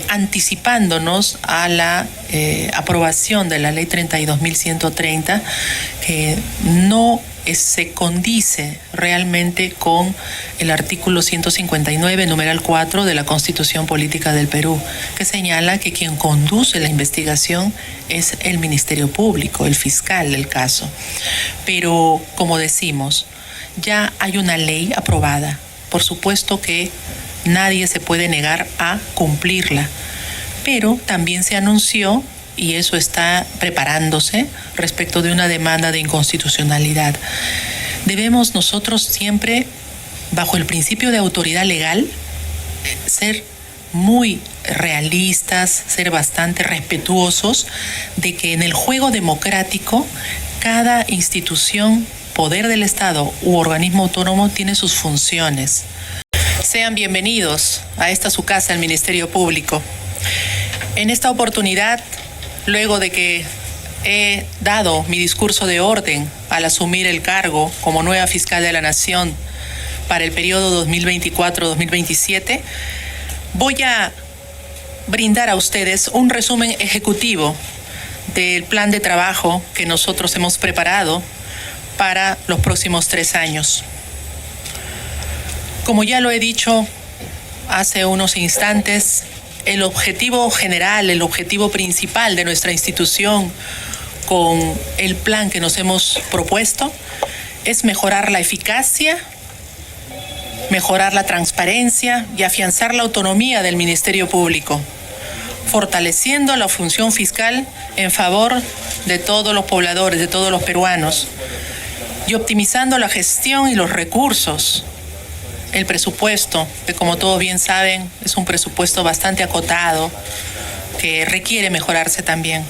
anticipándonos a la aprobación de la Ley 32.130, que no se condice realmente con el artículo 159, numeral 4 de la Constitución Política del Perú, que señala que quien conduce la investigación es el Ministerio Público, el fiscal del caso. Pero, como decimos, ya hay una ley aprobada. Por supuesto que nadie se puede negar a cumplirla, pero también se anunció, y eso está preparándose, respecto de una demanda de inconstitucionalidad. Debemos nosotros siempre, bajo el principio de autoridad legal, ser muy realistas, ser bastante respetuosos de que en el juego democrático cada institución, poder del Estado u organismo autónomo tiene sus funciones. Sean bienvenidos a esta su casa, el Ministerio Público. En esta oportunidad, luego de que he dado mi discurso de orden al asumir el cargo como nueva fiscal de la Nación para el periodo 2024-2027, voy a brindar a ustedes un resumen ejecutivo del plan de trabajo que nosotros hemos preparado para los próximos 3 años. Como ya lo he dicho hace unos instantes, el objetivo general, el objetivo principal de nuestra institución con el plan que nos hemos propuesto es mejorar la eficacia, mejorar la transparencia y afianzar la autonomía del Ministerio Público, fortaleciendo la función fiscal en favor de todos los pobladores, de todos los peruanos, y optimizando la gestión y los recursos. El presupuesto, que como todos bien saben, es un presupuesto bastante acotado, que requiere mejorarse también,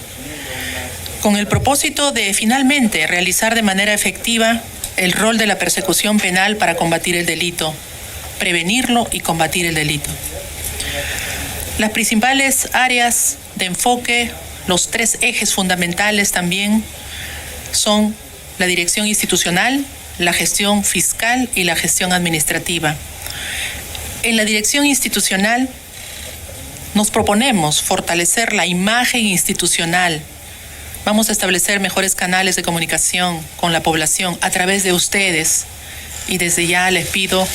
con el propósito de finalmente realizar de manera efectiva el rol de la persecución penal para combatir el delito, prevenirlo y combatir el delito. Las principales áreas de enfoque, los 3 ejes fundamentales también son la dirección institucional, la gestión fiscal y la gestión administrativa. En la dirección institucional nos proponemos fortalecer la imagen institucional. Vamos a establecer mejores canales de comunicación con la población a través de ustedes, y desde ya les pido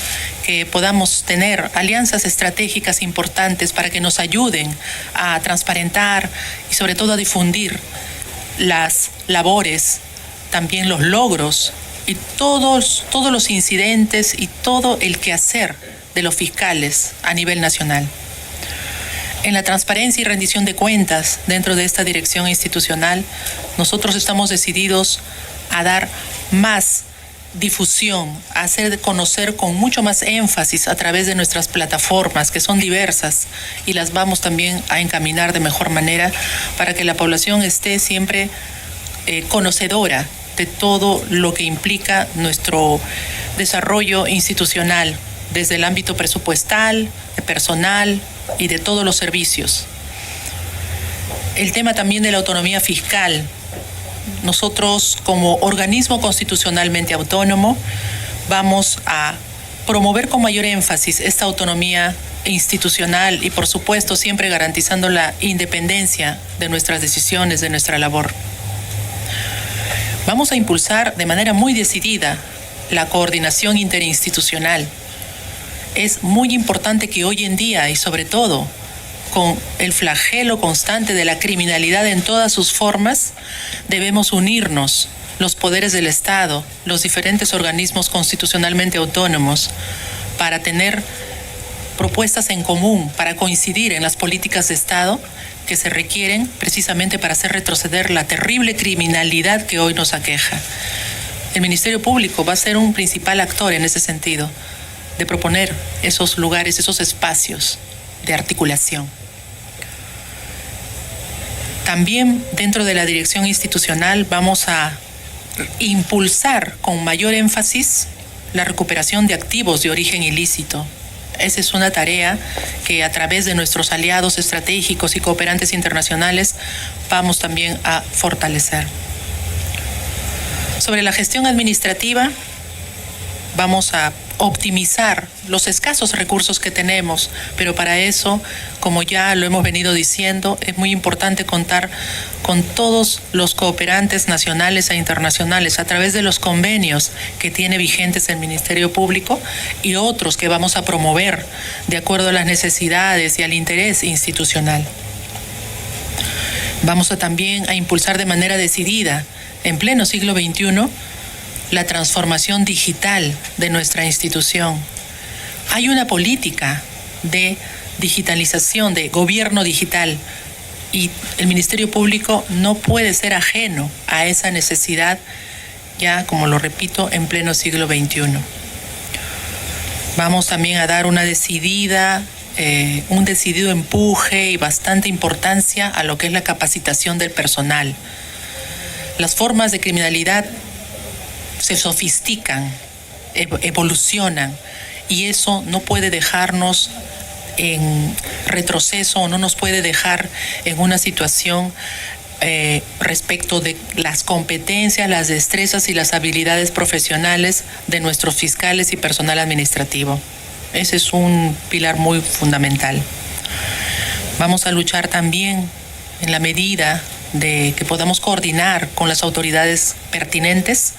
que podamos tener alianzas estratégicas importantes para que nos ayuden a transparentar y sobre todo a difundir las labores, también los logros y todos los incidentes y todo el quehacer de los fiscales a nivel nacional. En la transparencia y rendición de cuentas dentro de esta dirección institucional, nosotros estamos decididos a dar más difusión, a hacer conocer con mucho más énfasis a través de nuestras plataformas, que son diversas, y las vamos también a encaminar de mejor manera para que la población esté siempre conocedora de todo lo que implica nuestro desarrollo institucional, desde el ámbito presupuestal, de personal y de todos los servicios. El tema también de la autonomía fiscal. Nosotros, como organismo constitucionalmente autónomo, vamos a promover con mayor énfasis esta autonomía institucional y, por supuesto, siempre garantizando la independencia de nuestras decisiones, de nuestra labor. Vamos a impulsar de manera muy decidida la coordinación interinstitucional. Es muy importante que hoy en día, y sobre todo con el flagelo constante de la criminalidad en todas sus formas, debemos unirnos, los poderes del Estado, los diferentes organismos constitucionalmente autónomos, para tener propuestas en común, para coincidir en las políticas de Estado que se requieren precisamente para hacer retroceder la terrible criminalidad que hoy nos aqueja. El Ministerio Público va a ser un principal actor en ese sentido, de proponer esos lugares, esos espacios de articulación. También dentro de la dirección institucional vamos a impulsar con mayor énfasis la recuperación de activos de origen ilícito. Esa es una tarea que a través de nuestros aliados estratégicos y cooperantes internacionales vamos también a fortalecer. Sobre la gestión administrativa, vamos a optimizar los escasos recursos que tenemos, pero para eso, como ya lo hemos venido diciendo, es muy importante contar con todos los cooperantes nacionales e internacionales a través de los convenios que tiene vigentes el Ministerio Público y otros que vamos a promover de acuerdo a las necesidades y al interés institucional. Vamos también a impulsar de manera decidida, en pleno siglo XXI, la transformación digital de nuestra institución. Hay una política de digitalización, de gobierno digital, y el Ministerio Público no puede ser ajeno a esa necesidad, ya, como lo repito, en pleno siglo XXI. Vamos también a dar un decidido empuje y bastante importancia a lo que es la capacitación del personal. Las formas de criminalidad se sofistican, evolucionan, y eso no puede dejarnos en retroceso o no nos puede dejar en una situación respecto de las competencias, las destrezas y las habilidades profesionales de nuestros fiscales y personal administrativo. Ese es un pilar muy fundamental. Vamos a luchar también en la medida de que podamos coordinar con las autoridades pertinentes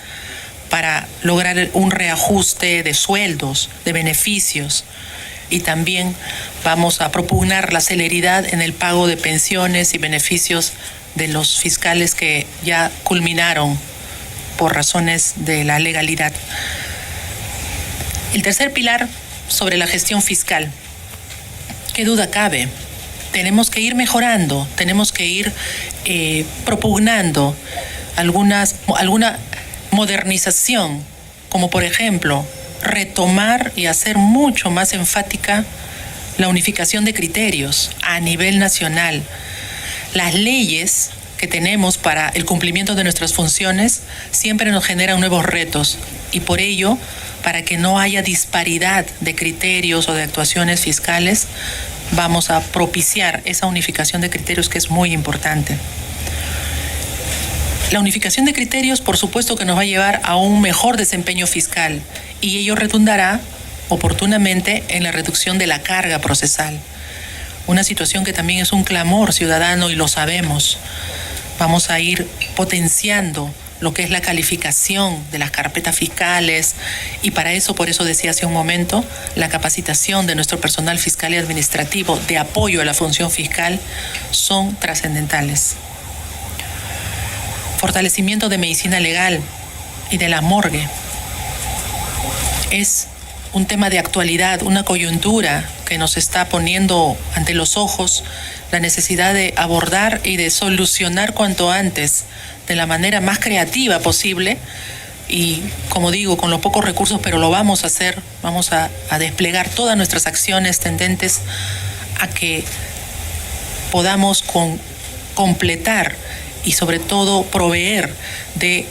para lograr un reajuste de sueldos, de beneficios, y también vamos a propugnar la celeridad en el pago de pensiones y beneficios de los fiscales que ya culminaron por razones de la legalidad. El tercer pilar, sobre la gestión fiscal. ¿Qué duda cabe? Tenemos que ir mejorando, tenemos que ir propugnando alguna modernización, como por ejemplo retomar y hacer mucho más enfática la unificación de criterios a nivel nacional. Las leyes que tenemos para el cumplimiento de nuestras funciones siempre nos generan nuevos retos, y por ello, para que no haya disparidad de criterios o de actuaciones fiscales, vamos a propiciar esa unificación de criterios, que es muy importante. La unificación de criterios, por supuesto, que nos va a llevar a un mejor desempeño fiscal, y ello redundará oportunamente en la reducción de la carga procesal. Una situación que también es un clamor ciudadano y lo sabemos. Vamos a ir potenciando lo que es la calificación de las carpetas fiscales, y para eso, por eso decía hace un momento, la capacitación de nuestro personal fiscal y administrativo de apoyo a la función fiscal son trascendentales. Fortalecimiento de medicina legal y de la morgue. Es un tema de actualidad, una coyuntura que nos está poniendo ante los ojos la necesidad de abordar y de solucionar cuanto antes, de la manera más creativa posible, y, como digo, con los pocos recursos, pero lo vamos a hacer. Vamos a desplegar todas nuestras acciones tendentes a que podamos completar y sobre todo proveer de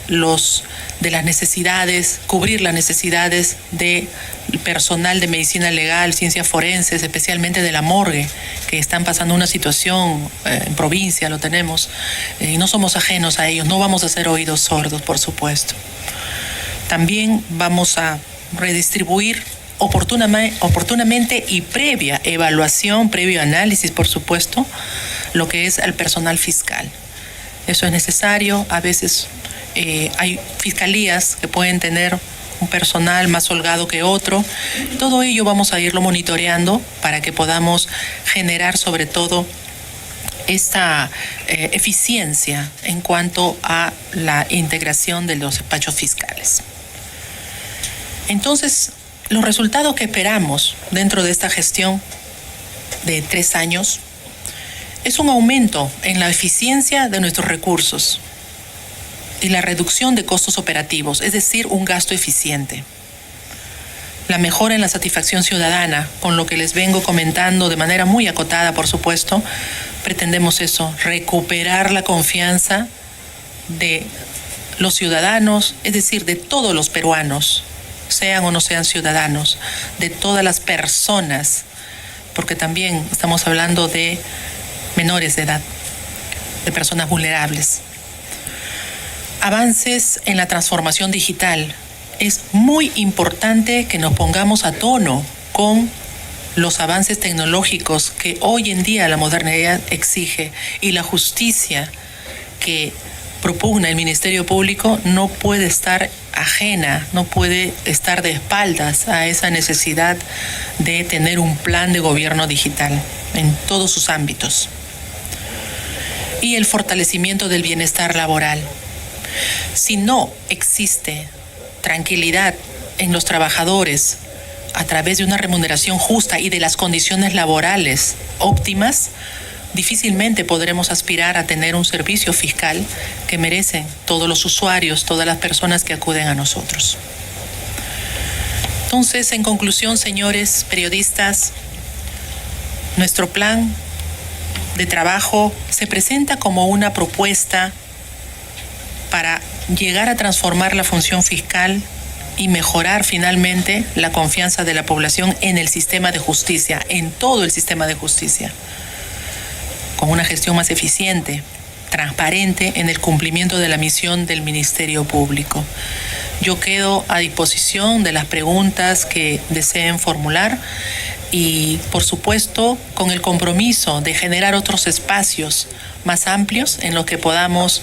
las necesidades, cubrir las necesidades del personal de medicina legal, ciencias forenses, especialmente de la morgue, que están pasando una situación en provincia, lo tenemos, y no somos ajenos a ellos, no vamos a hacer oídos sordos, por supuesto. También vamos a redistribuir oportunamente y previa evaluación, previo análisis, por supuesto, lo que es el personal fiscal. Eso es necesario. A veces hay fiscalías que pueden tener un personal más holgado que otro. Todo ello vamos a irlo monitoreando para que podamos generar sobre todo esta eficiencia en cuanto a la integración de los despachos fiscales. Entonces, los resultados que esperamos dentro de esta gestión de 3 años es un aumento en la eficiencia de nuestros recursos y la reducción de costos operativos, es decir, un gasto eficiente. La mejora en la satisfacción ciudadana, con lo que les vengo comentando de manera muy acotada, por supuesto, pretendemos eso, recuperar la confianza de los ciudadanos, es decir, de todos los peruanos, sean o no sean ciudadanos, de todas las personas, porque también estamos hablando de menores de edad, de personas vulnerables. Avances en la transformación digital es muy importante que nos pongamos a tono con los avances tecnológicos que hoy en día la modernidad exige, y la justicia que propugna el Ministerio Público no puede estar ajena, no puede estar de espaldas a esa necesidad de tener un plan de gobierno digital en todos sus ámbitos. Y el fortalecimiento del bienestar laboral. Si no existe tranquilidad en los trabajadores a través de una remuneración justa y de las condiciones laborales óptimas, difícilmente podremos aspirar a tener un servicio fiscal que merecen todos los usuarios, todas las personas que acuden a nosotros. Entonces, en conclusión, señores periodistas, nuestro plan de trabajo se presenta como una propuesta para llegar a transformar la función fiscal y mejorar finalmente la confianza de la población en el sistema de justicia, en todo el sistema de justicia, con una gestión más eficiente, transparente en el cumplimiento de la misión del Ministerio Público. Yo quedo a disposición de las preguntas que deseen formular y, por supuesto, con el compromiso de generar otros espacios más amplios en los que podamos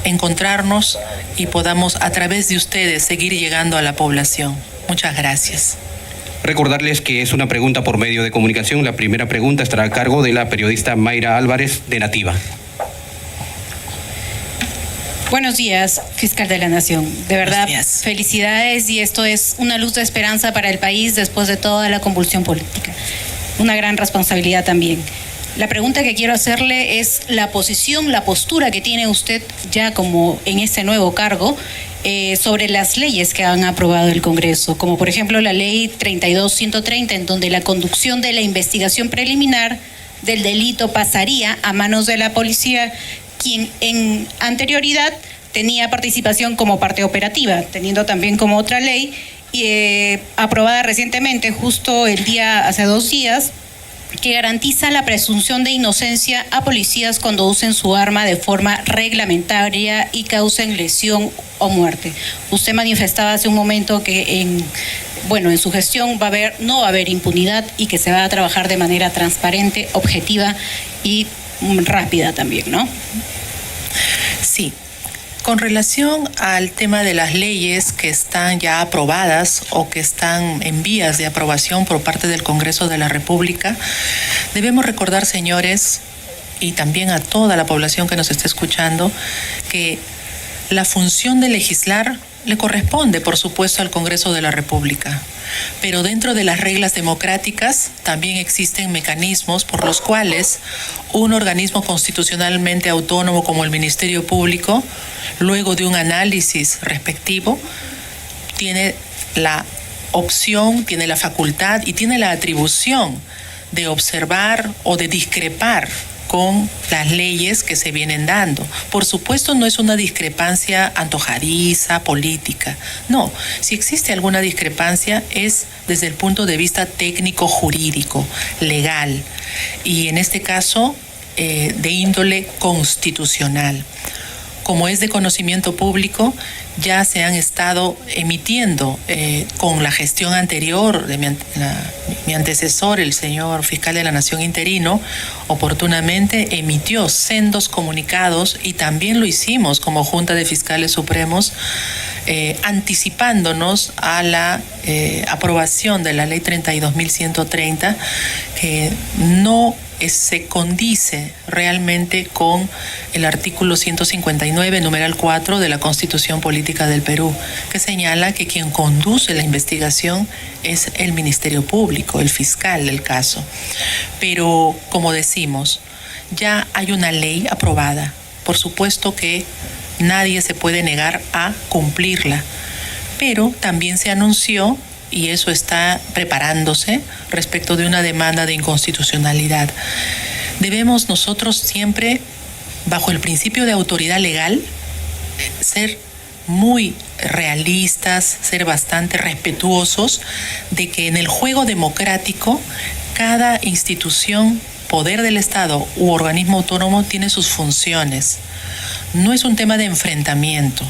encontrarnos y podamos, a través de ustedes, seguir llegando a la población. Muchas gracias. Recordarles que es una pregunta por medio de comunicación. La primera pregunta estará a cargo de la periodista Mayra Álvarez, de Nativa. Buenos días, fiscal de la Nación. De verdad, felicidades, y esto es una luz de esperanza para el país después de toda la convulsión política. Una gran responsabilidad también. La pregunta que quiero hacerle es la posición, la postura que tiene usted ya como en este nuevo cargo sobre las leyes que han aprobado el Congreso, como por ejemplo la ley 32130, en donde la conducción de la investigación preliminar del delito pasaría a manos de la policía, quien en anterioridad tenía participación como parte operativa, teniendo también como otra ley aprobada recientemente, justo hace 2 días, que garantiza la presunción de inocencia a policías cuando usen su arma de forma reglamentaria y causen lesión o muerte. Usted manifestaba hace un momento que en su gestión no va a haber impunidad y que se va a trabajar de manera transparente, objetiva y rápida también, ¿no? Sí. Con relación al tema de las leyes que están ya aprobadas o que están en vías de aprobación por parte del Congreso de la República, debemos recordar, señores, y también a toda la población que nos está escuchando, que la función de legislar le corresponde, por supuesto, al Congreso de la República. Pero dentro de las reglas democráticas también existen mecanismos por los cuales un organismo constitucionalmente autónomo como el Ministerio Público, luego de un análisis respectivo, tiene la opción, tiene la facultad y tiene la atribución de observar o de discrepar con las leyes que se vienen dando. Por supuesto, no es una discrepancia antojadiza, política. No, si existe alguna discrepancia es desde el punto de vista técnico, jurídico, legal, y en este caso de índole constitucional. Como es de conocimiento público, ya se han estado emitiendo con la gestión anterior de mi antecesor, el señor fiscal de la Nación interino, oportunamente emitió sendos comunicados, y también lo hicimos como Junta de Fiscales Supremos, anticipándonos a la aprobación de la ley 32.130, que no se condice realmente con el artículo 159, numeral 4 de la Constitución Política del Perú, que señala que quien conduce la investigación es el Ministerio Público, el fiscal del caso. Pero, como decimos, ya hay una ley aprobada. Por supuesto que nadie se puede negar a cumplirla, pero también se anunció, y eso está preparándose, respecto de una demanda de inconstitucionalidad. Debemos nosotros siempre, bajo el principio de autoridad legal, ser muy realistas, ser bastante respetuosos de que en el juego democrático cada institución, poder del Estado u organismo autónomo tiene sus funciones. No es un tema de enfrentamiento.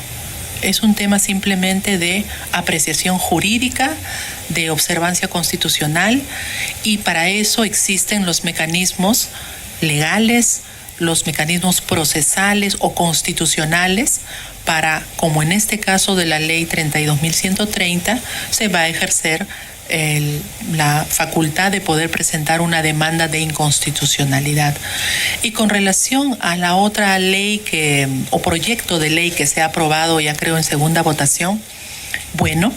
Es un tema simplemente de apreciación jurídica, de observancia constitucional, y para eso existen los mecanismos legales, los mecanismos procesales o constitucionales para, como en este caso de la ley 32.130, se va a ejercer la facultad de poder presentar una demanda de inconstitucionalidad. Y con relación a la otra ley o proyecto de ley que se ha aprobado, ya creo, en segunda votación, bueno,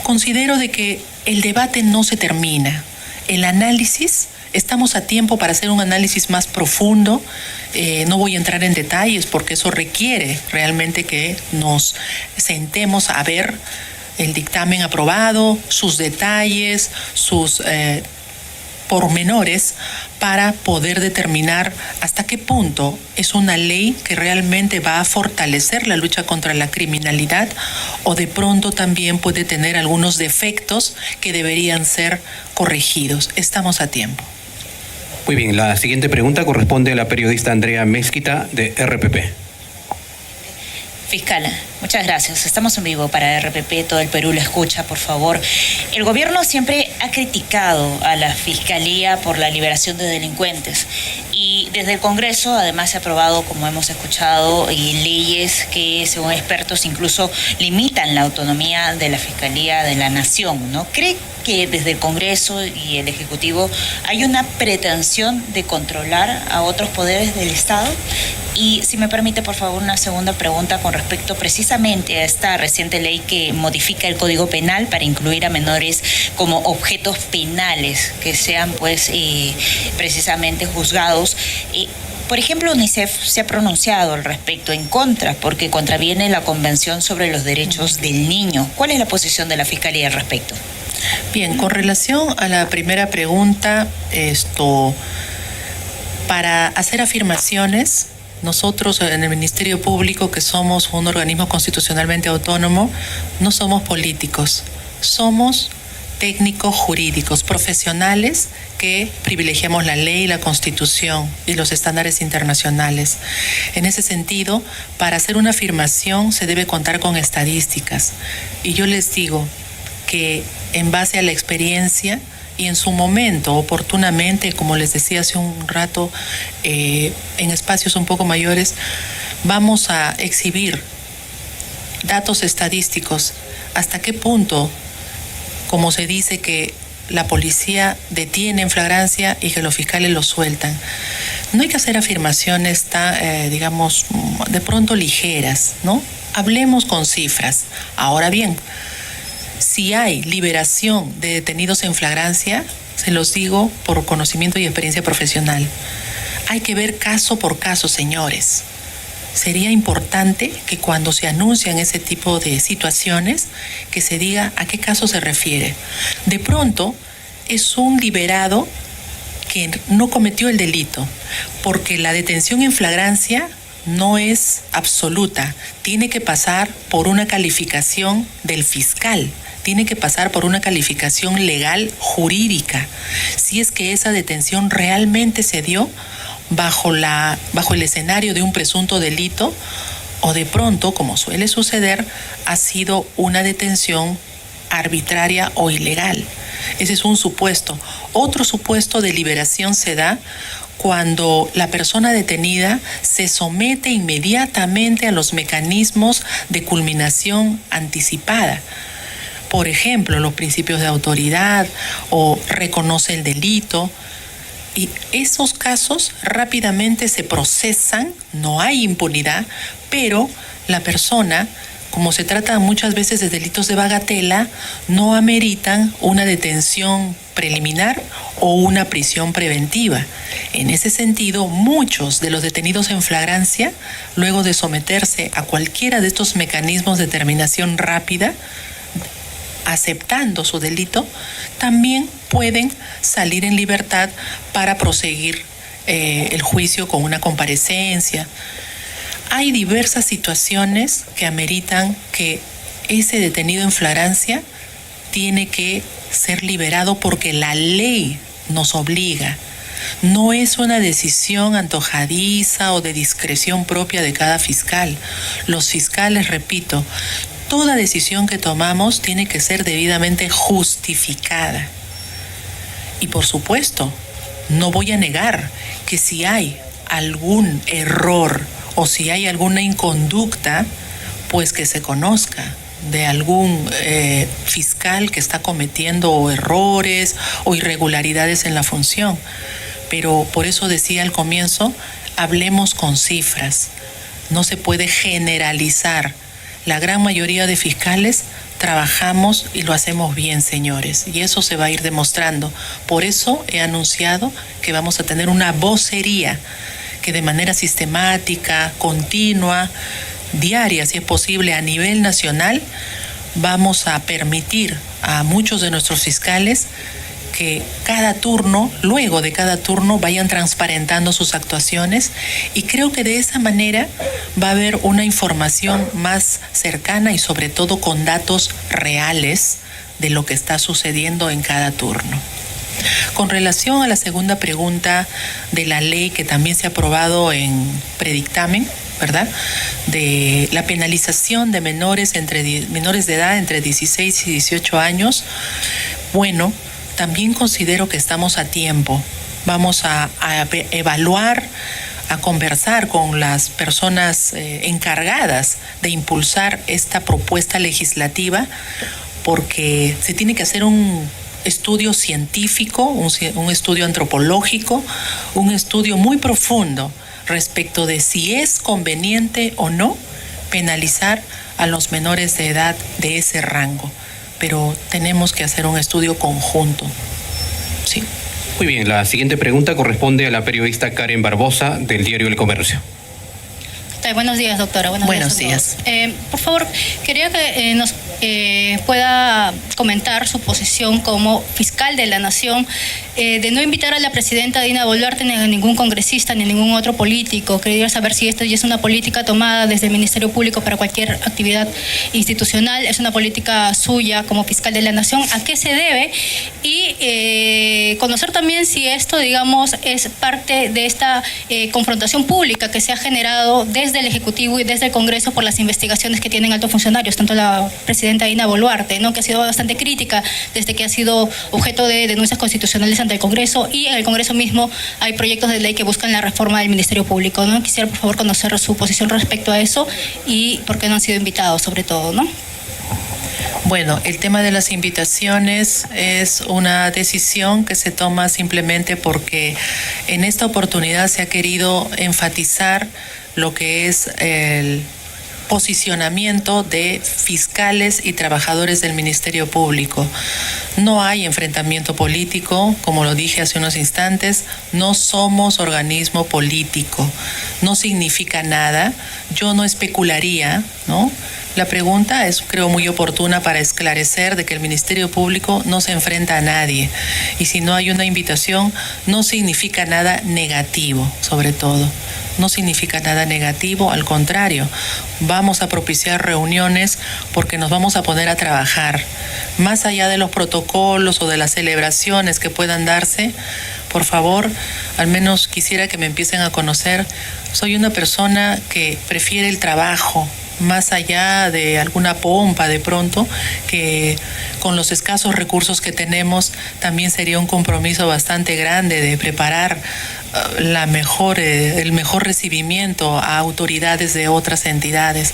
considero de que el debate no se termina. El análisis, estamos a tiempo para hacer un análisis más profundo. No voy a entrar en detalles porque eso requiere realmente que nos sentemos a ver el dictamen aprobado, sus detalles, sus pormenores, para poder determinar hasta qué punto es una ley que realmente va a fortalecer la lucha contra la criminalidad, o de pronto también puede tener algunos defectos que deberían ser corregidos. Estamos a tiempo. Muy bien, la siguiente pregunta corresponde a la periodista Andrea Mezquita, de RPP. Fiscal, muchas gracias. Estamos en vivo para RPP, todo el Perú lo escucha, por favor. El gobierno siempre ha criticado a la Fiscalía por la liberación de delincuentes, y desde el Congreso además se ha aprobado, como hemos escuchado, leyes que, según expertos, incluso limitan la autonomía de la Fiscalía de la Nación, ¿no? ¿Cree que desde el Congreso y el Ejecutivo hay una pretensión de controlar a otros poderes del Estado? Y si me permite, por favor, una segunda pregunta con respecto precisamente a esta reciente ley que modifica el Código Penal para incluir a menores como objetos penales que sean, pues, precisamente juzgados. Por ejemplo, UNICEF se ha pronunciado al respecto en contra, porque contraviene la Convención sobre los Derechos del Niño. ¿Cuál es la posición de la Fiscalía al respecto? Bien, con relación a la primera pregunta, para hacer afirmaciones, nosotros en el Ministerio Público, que somos un organismo constitucionalmente autónomo, no somos políticos, somos técnicos jurídicos, profesionales que privilegiamos la ley, la Constitución y los estándares internacionales. En ese sentido, para hacer una afirmación se debe contar con estadísticas. Y yo les digo que en base a la experiencia y en su momento, oportunamente, como les decía hace un rato, en espacios un poco mayores, vamos a exhibir datos estadísticos. ¿Hasta qué punto, como se dice, que la policía detiene en flagrancia y que los fiscales lo sueltan? No hay que hacer afirmaciones tan, digamos, de pronto ligeras, ¿no? Hablemos con cifras. Ahora bien, si hay liberación de detenidos en flagrancia, se los digo por conocimiento y experiencia profesional, hay que ver caso por caso, señores. Sería importante que cuando se anuncian ese tipo de situaciones, que se diga a qué caso se refiere. De pronto es un liberado que no cometió el delito, porque la detención en flagrancia no es absoluta, tiene que pasar por una calificación del fiscal, tiene que pasar por una calificación legal jurídica, si es que esa detención realmente se dio bajo el escenario de un presunto delito, o de pronto, como suele suceder, ha sido una detención arbitraria o ilegal. Ese es un supuesto. Otro supuesto de liberación se da cuando la persona detenida se somete inmediatamente a los mecanismos de culminación anticipada. Por ejemplo, los principios de autoridad, o reconoce el delito. Y esos casos rápidamente se procesan, no hay impunidad, pero la persona, como se trata muchas veces de delitos de bagatela, no ameritan una detención preliminar o una prisión preventiva. En ese sentido, muchos de los detenidos en flagrancia, luego de someterse a cualquiera de estos mecanismos de determinación rápida, aceptando su delito, también pueden salir en libertad para proseguir el juicio con una comparecencia. Hay diversas situaciones que ameritan que ese detenido en flagrancia tiene que ser liberado porque la ley nos obliga. No es una decisión antojadiza o de discreción propia de cada fiscal. Los fiscales, repito, toda decisión que tomamos tiene que ser debidamente justificada. Y por supuesto, no voy a negar que si hay algún error o si hay alguna inconducta, pues que se conozca de algún fiscal que está cometiendo errores o irregularidades en la función. Pero por eso decía al comienzo, hablemos con cifras. No se puede generalizar. La gran mayoría de fiscales trabajamos y lo hacemos bien, señores, y eso se va a ir demostrando. Por eso he anunciado que vamos a tener una vocería que de manera sistemática, continua, diaria, si es posible, a nivel nacional, vamos a permitir a muchos de nuestros fiscales que cada turno, luego de cada turno, vayan transparentando sus actuaciones, y creo que de esa manera va a haber una información más cercana y sobre todo con datos reales de lo que está sucediendo en cada turno. Con relación a la segunda pregunta de la ley que también se ha aprobado en predictamen, ¿verdad?, de la penalización de menores de edad entre 16 y 18 años, bueno, también considero que estamos a tiempo. Vamos a evaluar, a conversar con las personas encargadas de impulsar esta propuesta legislativa, porque se tiene que hacer un estudio científico, un estudio antropológico, un estudio muy profundo respecto de si es conveniente o no penalizar a los menores de edad de ese rango. Pero tenemos que hacer un estudio conjunto. Sí. Muy bien, la siguiente pregunta corresponde a la periodista Karen Barbosa del diario El Comercio. Buenos días, doctora. Buenos días. Por favor, quería que nos pueda comentar su posición como fiscal de la Nación de no invitar a la presidenta Dina Boluarte ni a ningún congresista ni a ningún otro político. Quería saber si esta ya es una política tomada desde el Ministerio Público para cualquier actividad institucional, es una política suya como fiscal de la Nación, ¿a qué se debe? Y conocer también si esto, digamos, es parte de esta confrontación pública que se ha generado desde el Ejecutivo y desde el Congreso por las investigaciones que tienen altos funcionarios, tanto la presidenta Dina Boluarte, ¿no?, que ha sido bastante crítica desde que ha sido objeto de denuncias constitucionales ante el Congreso, y en el Congreso mismo hay proyectos de ley que buscan la reforma del Ministerio Público, ¿no? Quisiera, por favor, conocer su posición respecto a eso y por qué no han sido invitados, sobre todo, ¿no? Bueno, el tema de las invitaciones es una decisión que se toma simplemente porque en esta oportunidad se ha querido enfatizar lo que es el posicionamiento de fiscales y trabajadores del Ministerio Público. No hay enfrentamiento político, como lo dije hace unos instantes, no somos organismo político, no significa nada, yo no especularía, ¿no? La pregunta es, creo, muy oportuna para esclarecer de que el Ministerio Público no se enfrenta a nadie, y si no hay una invitación no significa nada negativo, sobre todo. No significa nada negativo, al contrario, vamos a propiciar reuniones porque nos vamos a poner a trabajar. Más allá de los protocolos o de las celebraciones que puedan darse, por favor, al menos quisiera que me empiecen a conocer. Soy una persona que prefiere el trabajo, más allá de alguna pompa de pronto, que con los escasos recursos que tenemos también sería un compromiso bastante grande de preparar el mejor recibimiento a autoridades de otras entidades.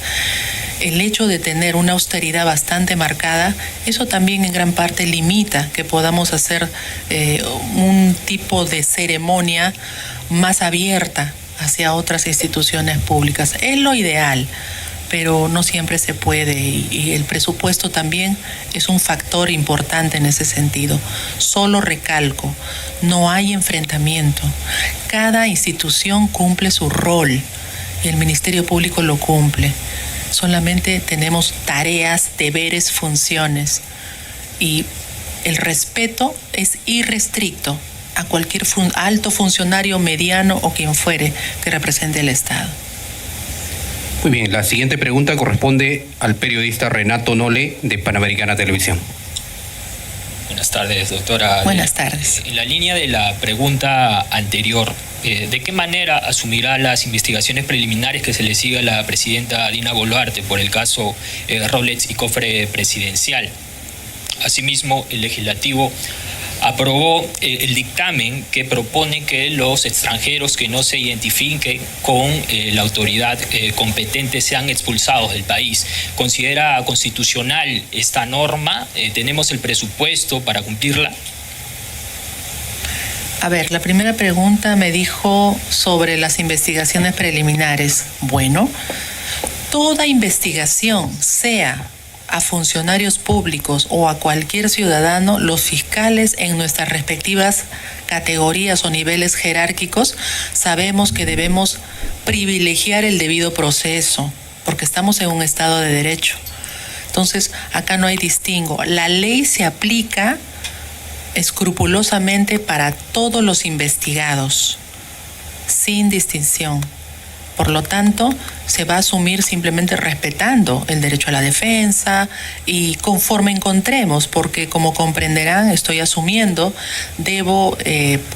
El hecho de tener una austeridad bastante marcada, eso también en gran parte limita que podamos hacer un tipo de ceremonia más abierta hacia otras instituciones públicas. Es lo ideal, pero no siempre se puede, y el presupuesto también es un factor importante en ese sentido. Solo recalco, no hay enfrentamiento. Cada institución cumple su rol y el Ministerio Público lo cumple. Solamente tenemos tareas, deberes, funciones, y el respeto es irrestricto a cualquier alto funcionario, mediano o quien fuere que represente el Estado. Muy bien, la siguiente pregunta corresponde al periodista Renato Nole de Panamericana Televisión. Buenas tardes, doctora. Buenas tardes. En la línea de la pregunta anterior, ¿de qué manera asumirá las investigaciones preliminares que se le sigue a la presidenta Dina Boluarte por el caso Rolex y cofre presidencial? Asimismo, el legislativo aprobó el dictamen que propone que los extranjeros que no se identifiquen con la autoridad competente sean expulsados del país. ¿Considera constitucional esta norma? ¿Tenemos el presupuesto para cumplirla? A ver, la primera pregunta me dijo sobre las investigaciones preliminares. Bueno, toda investigación, sea a funcionarios públicos o a cualquier ciudadano, los fiscales en nuestras respectivas categorías o niveles jerárquicos sabemos que debemos privilegiar el debido proceso, porque estamos en un Estado de Derecho. Entonces, acá no hay distingo. La ley se aplica escrupulosamente para todos los investigados, sin distinción. Por lo tanto, se va a asumir simplemente respetando el derecho a la defensa y conforme encontremos, porque como comprenderán, estoy asumiendo, debo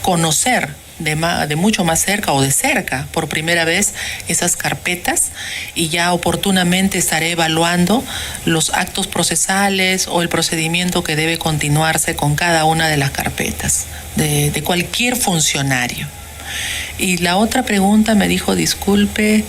conocer de mucho más cerca o de cerca por primera vez esas carpetas y ya oportunamente estaré evaluando los actos procesales o el procedimiento que debe continuarse con cada una de las carpetas de cualquier funcionario. Y la otra pregunta me dijo, disculpe.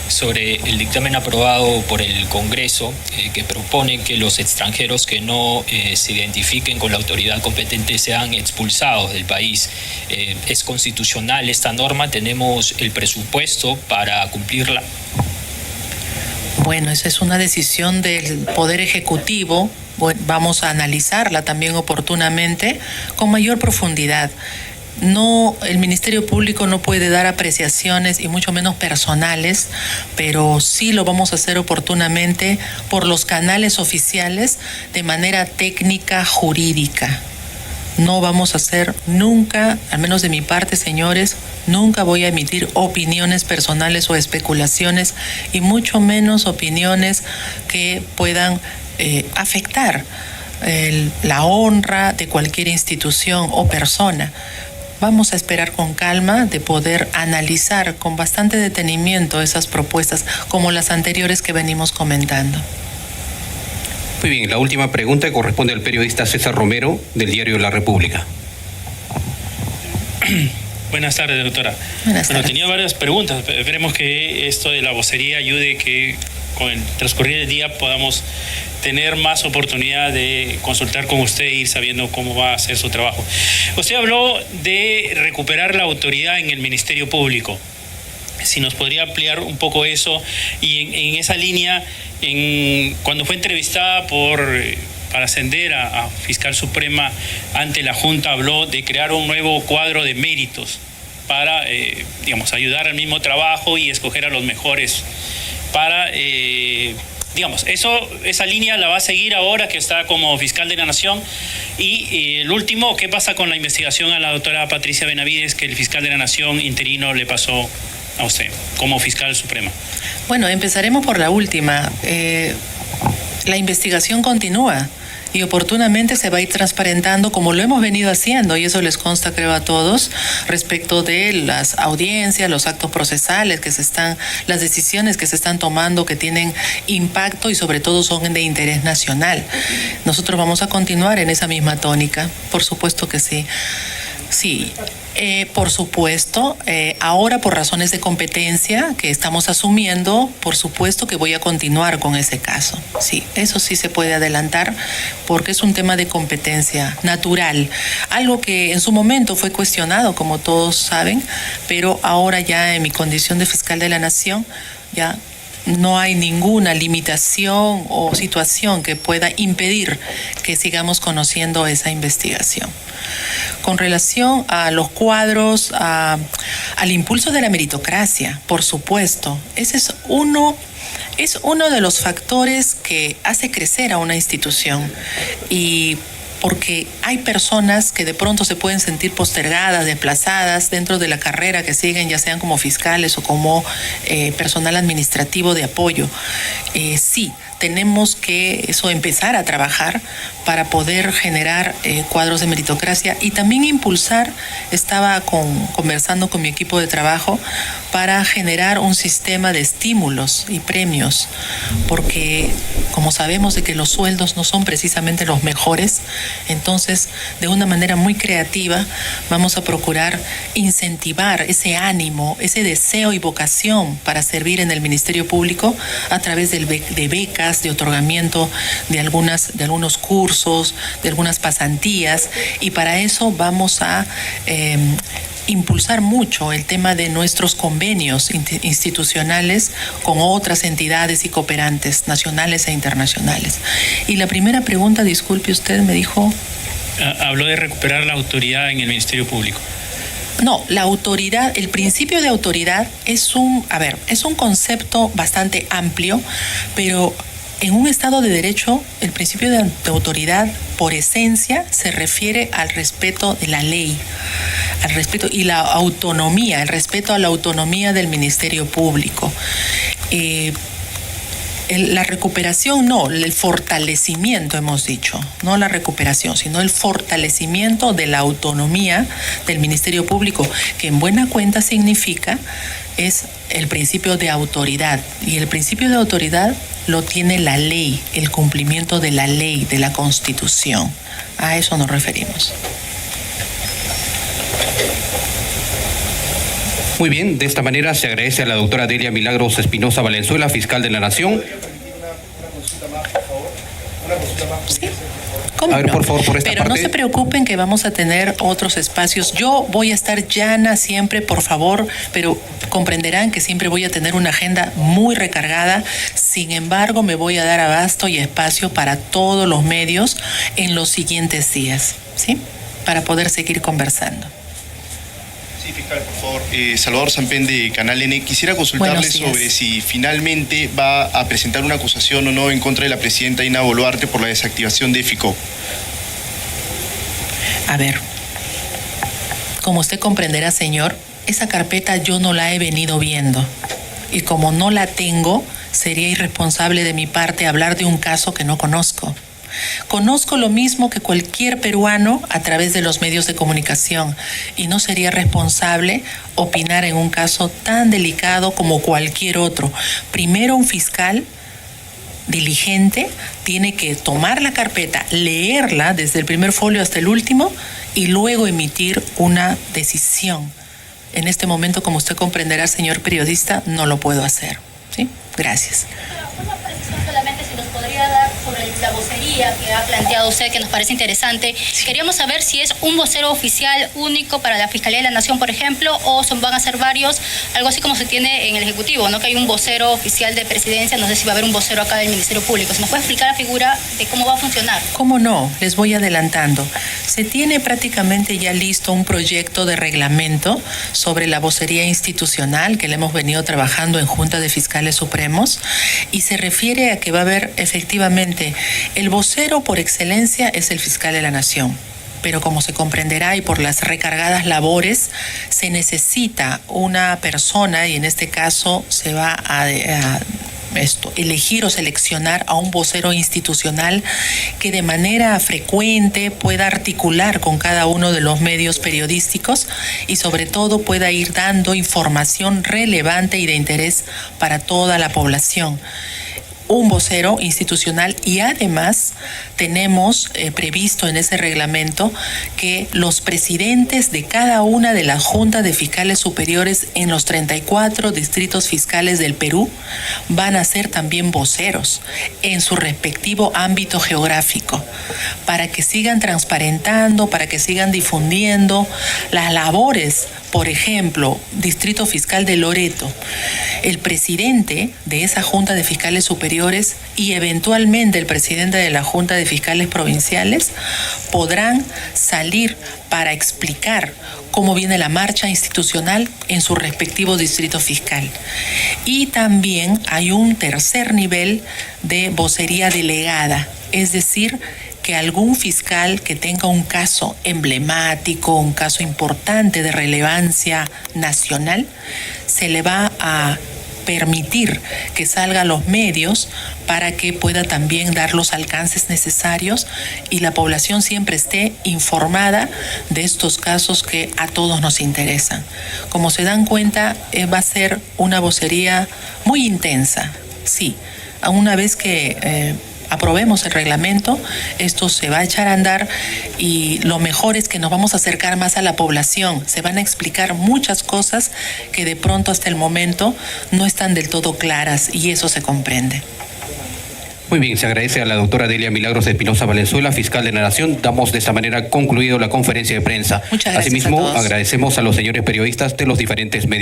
Sobre el dictamen aprobado por el Congreso que propone que los extranjeros que no se identifiquen con la autoridad competente sean expulsados del país. ¿Es constitucional esta norma? ¿Tenemos el presupuesto para cumplirla? Bueno, esa es una decisión del Poder Ejecutivo. Bueno, vamos a analizarla también oportunamente con mayor profundidad. No, el Ministerio Público no puede dar apreciaciones y mucho menos personales, pero sí lo vamos a hacer oportunamente por los canales oficiales de manera técnica, jurídica. No vamos a hacer nunca, al menos de mi parte, señores, nunca voy a emitir opiniones personales o especulaciones y mucho menos opiniones que puedan afectar la honra de cualquier institución o persona. Vamos a esperar con calma de poder analizar con bastante detenimiento esas propuestas como las anteriores que venimos comentando. Muy bien, la última pregunta corresponde al periodista César Romero del diario La República. Buenas tardes, doctora. Buenas tardes. Bueno, tenía varias preguntas. Esperemos que esto de la vocería ayude que con el transcurrir del día podamos tener más oportunidad de consultar con usted e ir sabiendo cómo va a hacer su trabajo. Usted habló de recuperar la autoridad en el Ministerio Público. Si nos podría ampliar un poco eso y en esa línea, cuando fue entrevistada para ascender a Fiscal Suprema ante la Junta, habló de crear un nuevo cuadro de méritos para, ayudar al mismo trabajo y escoger a los mejores para... esa línea la va a seguir ahora que está como fiscal de la Nación. Y el último, ¿qué pasa con la investigación a la doctora Patricia Benavides que el fiscal de la Nación interino le pasó a usted como fiscal suprema? Bueno, empezaremos por la última. La investigación continúa y oportunamente se va a ir transparentando como lo hemos venido haciendo, y eso les consta, creo, a todos, respecto de las audiencias, los actos procesales las decisiones que se están tomando que tienen impacto y sobre todo son de interés nacional. Nosotros vamos a continuar en esa misma tónica, por supuesto que sí. Sí, por supuesto, ahora por razones de competencia que estamos asumiendo, por supuesto que voy a continuar con ese caso. Sí, eso sí se puede adelantar porque es un tema de competencia natural, algo que en su momento fue cuestionado, como todos saben, pero ahora ya en mi condición de fiscal de la Nación, ya no hay ninguna limitación o situación que pueda impedir que sigamos conociendo esa investigación. Con relación a los cuadros, al impulso de la meritocracia, por supuesto, ese es uno de los factores que hace crecer a una institución y porque hay personas que de pronto se pueden sentir postergadas, desplazadas dentro de la carrera que siguen, ya sean como fiscales o como personal administrativo de apoyo. Sí, tenemos que empezar a trabajar para poder generar cuadros de meritocracia y también impulsar, estaba conversando con mi equipo de trabajo, para generar un sistema de estímulos y premios, porque como sabemos de que los sueldos no son precisamente los mejores, entonces de una manera muy creativa vamos a procurar incentivar ese ánimo, ese deseo y vocación para servir en el Ministerio Público a través de becas, de otorgamiento de algunos cursos, de algunas pasantías, y para eso vamos a impulsar mucho el tema de nuestros convenios institucionales con otras entidades y cooperantes nacionales e internacionales. Y la primera pregunta, disculpe usted, me dijo... Habló de recuperar la autoridad en el Ministerio Público. No, la autoridad, el principio de autoridad es un concepto bastante amplio, pero en un Estado de Derecho, el principio de autoridad, por esencia, se refiere al respeto de la ley, al respeto y la autonomía, el respeto a la autonomía del Ministerio Público. La recuperación, no, el fortalecimiento, hemos dicho, no la recuperación, sino el fortalecimiento de la autonomía del Ministerio Público, que en buena cuenta significa es el principio de autoridad, y el principio de autoridad lo tiene la ley, el cumplimiento de la ley, de la Constitución. A eso nos referimos. Muy bien, de esta manera se agradece a la doctora Delia Milagros Espinosa Valenzuela, fiscal de la Nación. Sí. ¿Cómo a ver, no? por favor, por esta Pero parte. no se preocupen que vamos a tener otros espacios. Yo voy a estar llana siempre, por favor, pero comprenderán que siempre voy a tener una agenda muy recargada. Sin embargo, me voy a dar abasto y espacio para todos los medios en los siguientes días, ¿sí? Para poder seguir conversando. Sí, fiscal, por favor. Salvador Sampén de Canal N. Quisiera consultarle sobre si finalmente va a presentar una acusación o no en contra de la presidenta Dina Boluarte por la desactivación de FICOP. A ver, como usted comprenderá, señor, esa carpeta yo no la he venido viendo. Y como no la tengo, sería irresponsable de mi parte hablar de un caso que no conozco. Conozco lo mismo que cualquier peruano a través de los medios de comunicación y no sería responsable opinar en un caso tan delicado como cualquier otro. Primero, un fiscal diligente tiene que tomar la carpeta, leerla desde el primer folio hasta el último y luego emitir una decisión. En este momento, como usted comprenderá, señor periodista, no lo puedo hacer. ¿Sí? Gracias. Una precisión solamente, si nos podría dar sobre la vocería que ha planteado usted, que nos parece interesante. Queríamos saber si es un vocero oficial único para la Fiscalía de la Nación, por ejemplo, o van a ser varios, algo así como se tiene en el Ejecutivo, ¿no? Que hay un vocero oficial de Presidencia, no sé si va a haber un vocero acá del Ministerio Público. ¿Se nos puede explicar la figura de cómo va a funcionar? ¿Cómo no? Les voy adelantando. Se tiene prácticamente ya listo un proyecto de reglamento sobre la vocería institucional que le hemos venido trabajando en Junta de Fiscales Supremos y se refiere a que va a haber efectivamente el vocero por excelencia es el fiscal de la Nación. Pero como se comprenderá y por las recargadas labores, se necesita una persona y en este caso se va a elegir o seleccionar a un vocero institucional que de manera frecuente pueda articular con cada uno de los medios periodísticos y sobre todo pueda ir dando información relevante y de interés para toda la población. Un vocero institucional y además tenemos previsto en ese reglamento que los presidentes de cada una de las juntas de fiscales superiores en los 34 distritos fiscales del Perú van a ser también voceros en su respectivo ámbito geográfico para que sigan transparentando, para que sigan difundiendo las labores. Por ejemplo, Distrito Fiscal de Loreto, el presidente de esa Junta de Fiscales Superiores y eventualmente el presidente de la Junta de Fiscales Provinciales podrán salir para explicar cómo viene la marcha institucional en su respectivo distrito fiscal. Y también hay un tercer nivel de vocería delegada, es decir, que que algún fiscal que tenga un caso emblemático, un caso importante de relevancia nacional, se le va a permitir que salga a los medios para que pueda también dar los alcances necesarios y la población siempre esté informada de estos casos que a todos nos interesan. Como se dan cuenta, va a ser una vocería muy intensa, sí. Una vez que aprobemos el reglamento, esto se va a echar a andar y lo mejor es que nos vamos a acercar más a la población. Se van a explicar muchas cosas que de pronto hasta el momento no están del todo claras y eso se comprende. Muy bien, se agradece a la doctora Delia Milagros Espinosa Valenzuela, fiscal de la Nación. Damos de esta manera concluido la conferencia de prensa. Muchas gracias. Asimismo, a todos. agradecemos a los señores periodistas de los diferentes medios.